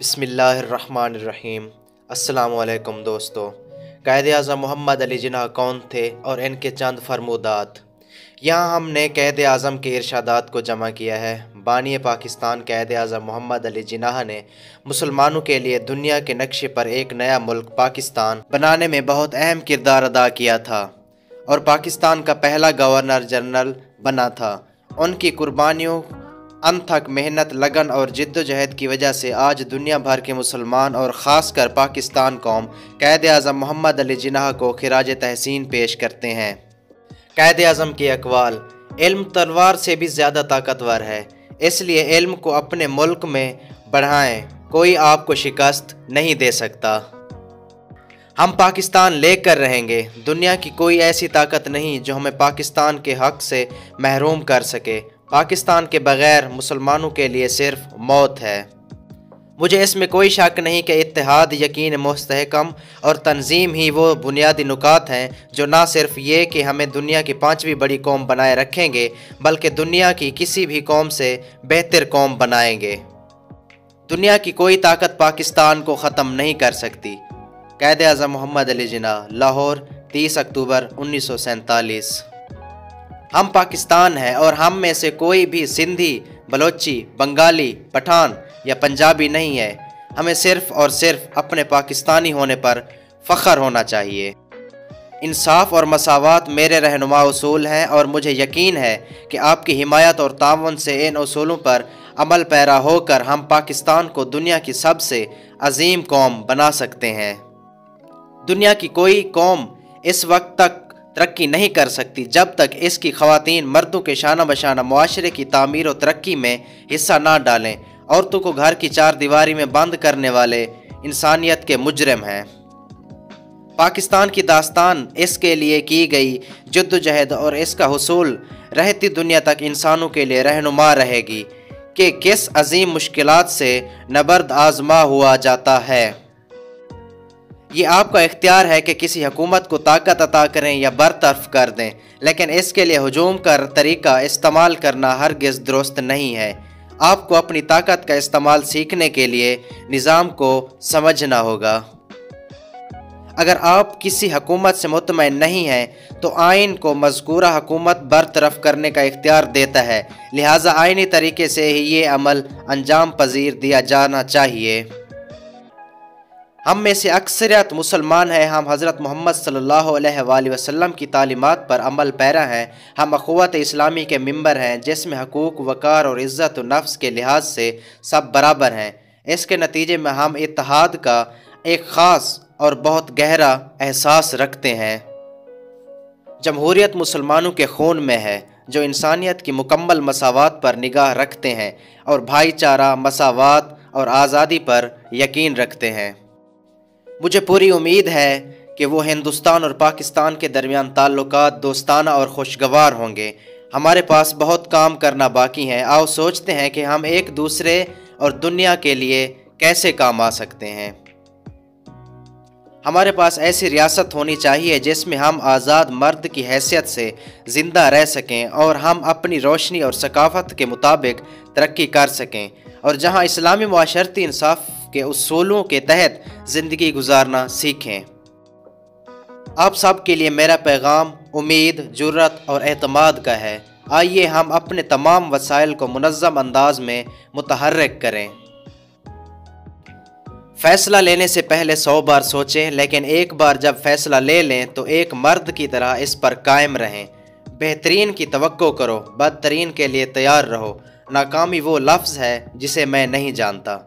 बिस्मिल्लाहिर्रहमानिर्रहीम। अस्सलाम वालेकुम दोस्तों। क़ायद आज़म मोहम्मद अली जिन्ना कौन थे और इनके चंद फरमूदात। यहाँ हमने क़ायद आज़म के इरशादात को जमा किया है। बानी पाकिस्तान क़ायद आज़म मोहम्मद अली जिन्ना ने मुसलमानों के लिए दुनिया के नक्शे पर एक नया मुल्क पाकिस्तान बनाने में बहुत अहम किरदार अदा किया था और पाकिस्तान का पहला गवर्नर जनरल बना था। उनकी कुर्बानियों, अनथक मेहनत, लगन और जिद्दोजहद की वजह से आज दुनिया भर के मुसलमान और ख़ास कर पाकिस्तान कौम क़ायद आज़म मोहम्मद अली जिन्ना को खिराज तहसीन पेश करते हैं। क़ायद आज़म के अक़वाल: इल्म तलवार से भी ज़्यादा ताकतवर है, इसलिए इल्म को अपने मुल्क में बढ़ाएं, कोई आपको शिकस्त नहीं दे सकता। हम पाकिस्तान लेकर रहेंगे, दुनिया की कोई ऐसी ताकत नहीं जो हमें पाकिस्तान के हक़ से महरूम कर सके। पाकिस्तान के बग़ैर मुसलमानों के लिए सिर्फ मौत है। मुझे इसमें कोई शक नहीं कि इत्तेहाद, यकीन, मुस्तहकम और तंजीम ही वो बुनियादी नुकात हैं जो ना सिर्फ ये कि हमें दुनिया की 5वीं बड़ी कौम बनाए रखेंगे, बल्कि दुनिया की किसी भी कौम से बेहतर कौम बनाएंगे। दुनिया की कोई ताकत पाकिस्तान को ख़त्म नहीं कर सकती। क़ायद आज़म मोहम्मद अली जिन्ना, लाहौर, 30 अक्टूबर 1947। हम पाकिस्तान हैं और हम में से कोई भी सिंधी, बलोची, बंगाली, पठान या पंजाबी नहीं है। हमें सिर्फ़ और सिर्फ अपने पाकिस्तानी होने पर फ़ख्र होना चाहिए। इंसाफ और मसावात मेरे रहनुमा उसूल हैं और मुझे यकीन है कि आपकी हिमायत और तावन से इन उसूलों पर अमल पैरा होकर हम पाकिस्तान को दुनिया की सबसे अजीम कौम बना सकते हैं। दुनिया की कोई कौम इस वक्त तक तरक्की नहीं कर सकती जब तक इसकी ख़वातीन मर्दों के शाना बशाना मुआशरे की तामीर और तरक्की में हिस्सा ना डालें। औरतों को घर की 4 दीवारी में बंद करने वाले इंसानियत के मुजरिम हैं। पाकिस्तान की दास्तान, इसके लिए की गई जद्दोजहद और इसका हुसूल रहती दुनिया तक इंसानों के लिए रहनुमा रहेगी कि किस अजीम मुश्किलात से नबर्द आजमा हुआ जाता है। ये आपका इख्तियार है कि किसी हुकूमत को ताकत अता करें या बरतरफ कर दें, लेकिन इसके लिए हुजूम का तरीका इस्तेमाल करना हरगिज़ दुरुस्त नहीं है। आपको अपनी ताकत का इस्तेमाल सीखने के लिए निज़ाम को समझना होगा। अगर आप किसी हुकूमत से मुतमईन नहीं हैं तो आइन को मज़कूरा हुकूमत बरतरफ करने का इख्तियार देता है, लिहाजा आइनी तरीके से ही ये अमल अंजाम पजीर दिया जाना चाहिए। हम में से अक्सरियत मुसलमान हैं। हम हज़रत मोहम्मद सल्लल्लाहु अलैहि वसल्लम की तालीमात पर अमल पैरा हैं। हम अख़ुवत इस्लामी के मिंबर हैं जिसमें हकूक़, वक़ार और इज़्ज़त व नफ्स के लिहाज से सब बराबर हैं। इसके नतीजे में हम इत्तेहाद का एक ख़ास और बहुत गहरा एहसास रखते हैं। जमहूरियत मुसलमानों के खून में है जो इंसानियत की मुकम्मल मसावात पर निगाह रखते हैं और भाईचारा, मसावात और आज़ादी पर यकीन रखते हैं। मुझे पूरी उम्मीद है कि वो हिंदुस्तान और पाकिस्तान के दरमियान ताल्लुकात दोस्ताना और खुशगवार होंगे। हमारे पास बहुत काम करना बाकी है। आओ सोचते हैं कि हम एक दूसरे और दुनिया के लिए कैसे काम आ सकते हैं। हमारे पास ऐसी रियासत होनी चाहिए जिसमें हम आज़ाद मर्द की हैसियत से ज़िंदा रह सकें और हम अपनी रोशनी और सकाफ़त के मुताबिक तरक्की कर सकें, और जहाँ इस्लामी मुआशरती इंसाफ के उसूलों के तहत ज़िंदगी गुजारना सीखें। आप सब के लिए मेरा पैगाम उम्मीद, जुर्रत और एतमाद का है। आइए हम अपने तमाम वसाइल को मुनज़्ज़म अंदाज में मुतहर्रिक करें। फ़ैसला लेने से पहले 100 बार सोचें, लेकिन एक बार जब फ़ैसला ले लें तो एक मर्द की तरह इस पर कायम रहें। बेहतरीन की तवक्को करो, बदतरीन के लिए तैयार रहो। नाकामी वो लफ्ज़ है जिसे मैं नहीं जानता।